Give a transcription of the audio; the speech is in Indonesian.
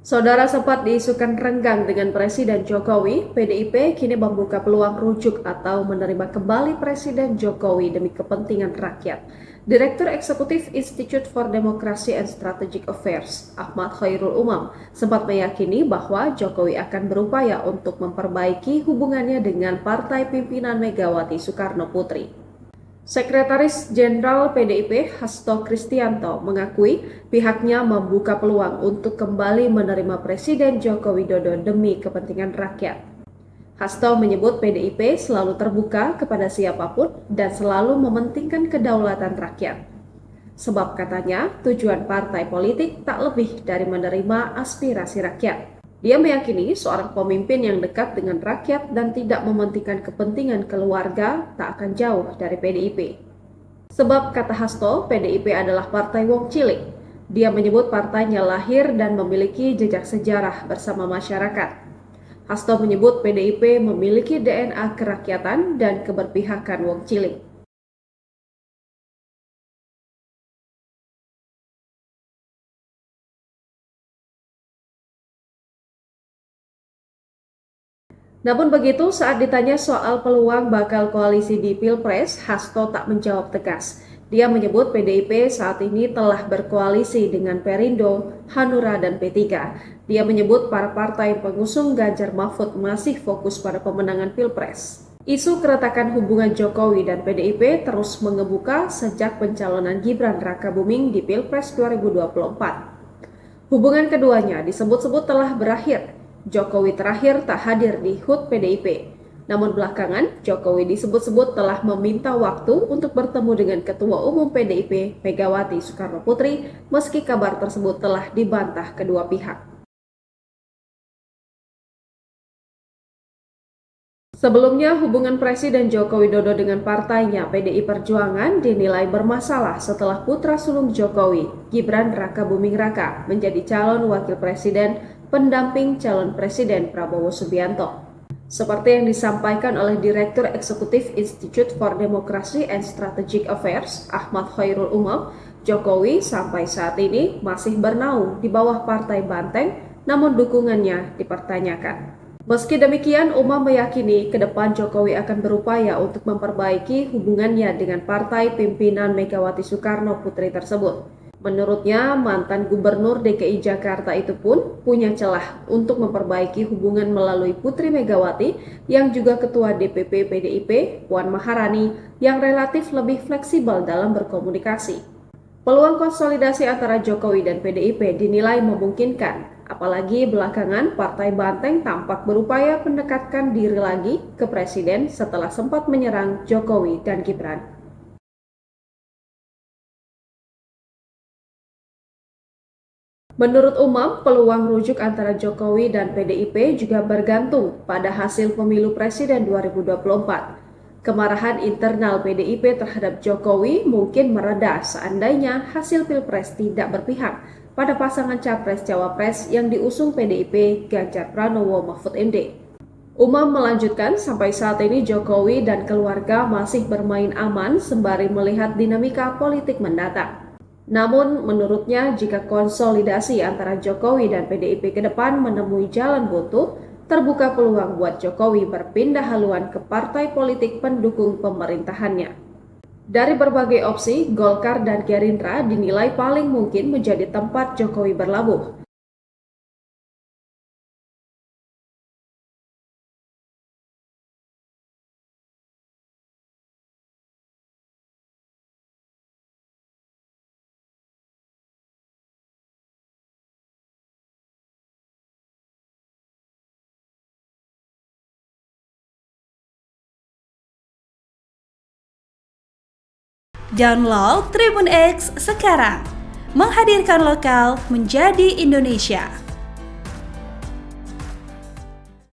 Saudara sempat diisukan renggang dengan Presiden Jokowi, PDIP kini membuka peluang rujuk atau menerima kembali Presiden Jokowi demi kepentingan rakyat. Direktur Eksekutif Institute for Democracy and Strategic Affairs, Ahmad Khairul Umam, sempat meyakini bahwa Jokowi akan berupaya untuk memperbaiki hubungannya dengan partai pimpinan Megawati Soekarno Putri. Sekretaris Jenderal PDIP Hasto Kristianto mengakui pihaknya membuka peluang untuk kembali menerima Presiden Joko Widodo demi kepentingan rakyat. Hasto menyebut PDIP selalu terbuka kepada siapapun dan selalu mementingkan kedaulatan rakyat. Sebab katanya tujuan partai politik tak lebih dari menerima aspirasi rakyat. Dia meyakini seorang pemimpin yang dekat dengan rakyat dan tidak mementingkan kepentingan keluarga tak akan jauh dari PDIP. Sebab kata Hasto, PDIP adalah partai wong cilik. Dia menyebut partainya lahir dan memiliki jejak sejarah bersama masyarakat. Hasto menyebut PDIP memiliki DNA kerakyatan dan keberpihakan wong cilik. Namun begitu, saat ditanya soal peluang bakal koalisi di Pilpres, Hasto tak menjawab tegas. Dia menyebut PDIP saat ini telah berkoalisi dengan Perindo, Hanura, dan P3. Dia menyebut para partai pengusung Ganjar Mahfud masih fokus pada pemenangan Pilpres. Isu keretakan hubungan Jokowi dan PDIP terus mengemuka sejak pencalonan Gibran Rakabuming di Pilpres 2024. Hubungan keduanya disebut-sebut telah berakhir. Jokowi terakhir tak hadir di HUT PDIP. Namun belakangan, Jokowi disebut-sebut telah meminta waktu untuk bertemu dengan Ketua Umum PDIP, Megawati Soekarno Putri, meski kabar tersebut telah dibantah kedua pihak. Sebelumnya, hubungan Presiden Joko Widodo dengan partainya PDI Perjuangan dinilai bermasalah setelah putra sulung Jokowi, Gibran Rakabuming Raka, menjadi calon wakil presiden pendamping calon Presiden Prabowo Subianto. Seperti yang disampaikan oleh Direktur Eksekutif Institute for Democracy and Strategic Affairs, Ahmad Khairul Umam, Jokowi sampai saat ini masih bernaung di bawah Partai Banteng, namun dukungannya dipertanyakan. Meski demikian, Umam meyakini ke depan Jokowi akan berupaya untuk memperbaiki hubungannya dengan partai pimpinan Megawati Soekarno Putri tersebut. Menurutnya, mantan Gubernur DKI Jakarta itu pun punya celah untuk memperbaiki hubungan melalui Putri Megawati yang juga Ketua DPP PDIP, Puan Maharani, yang relatif lebih fleksibel dalam berkomunikasi. Peluang konsolidasi antara Jokowi dan PDIP dinilai memungkinkan, apalagi belakangan Partai Banteng tampak berupaya mendekatkan diri lagi ke Presiden setelah sempat menyerang Jokowi dan Gibran. Menurut Umam, peluang rujuk antara Jokowi dan PDIP juga bergantung pada hasil pemilu presiden 2024. Kemarahan internal PDIP terhadap Jokowi mungkin mereda seandainya hasil Pilpres tidak berpihak pada pasangan Capres-Cawapres yang diusung PDIP Ganjar Pranowo Mahfud MD. Umam melanjutkan, sampai saat ini Jokowi dan keluarga masih bermain aman sembari melihat dinamika politik mendatang. Namun, menurutnya jika konsolidasi antara Jokowi dan PDIP ke depan menemui jalan buntu, terbuka peluang buat Jokowi berpindah haluan ke partai politik pendukung pemerintahannya. Dari berbagai opsi, Golkar dan Gerindra dinilai paling mungkin menjadi tempat Jokowi berlabuh. Download Tribun X sekarang, menghadirkan lokal menjadi Indonesia.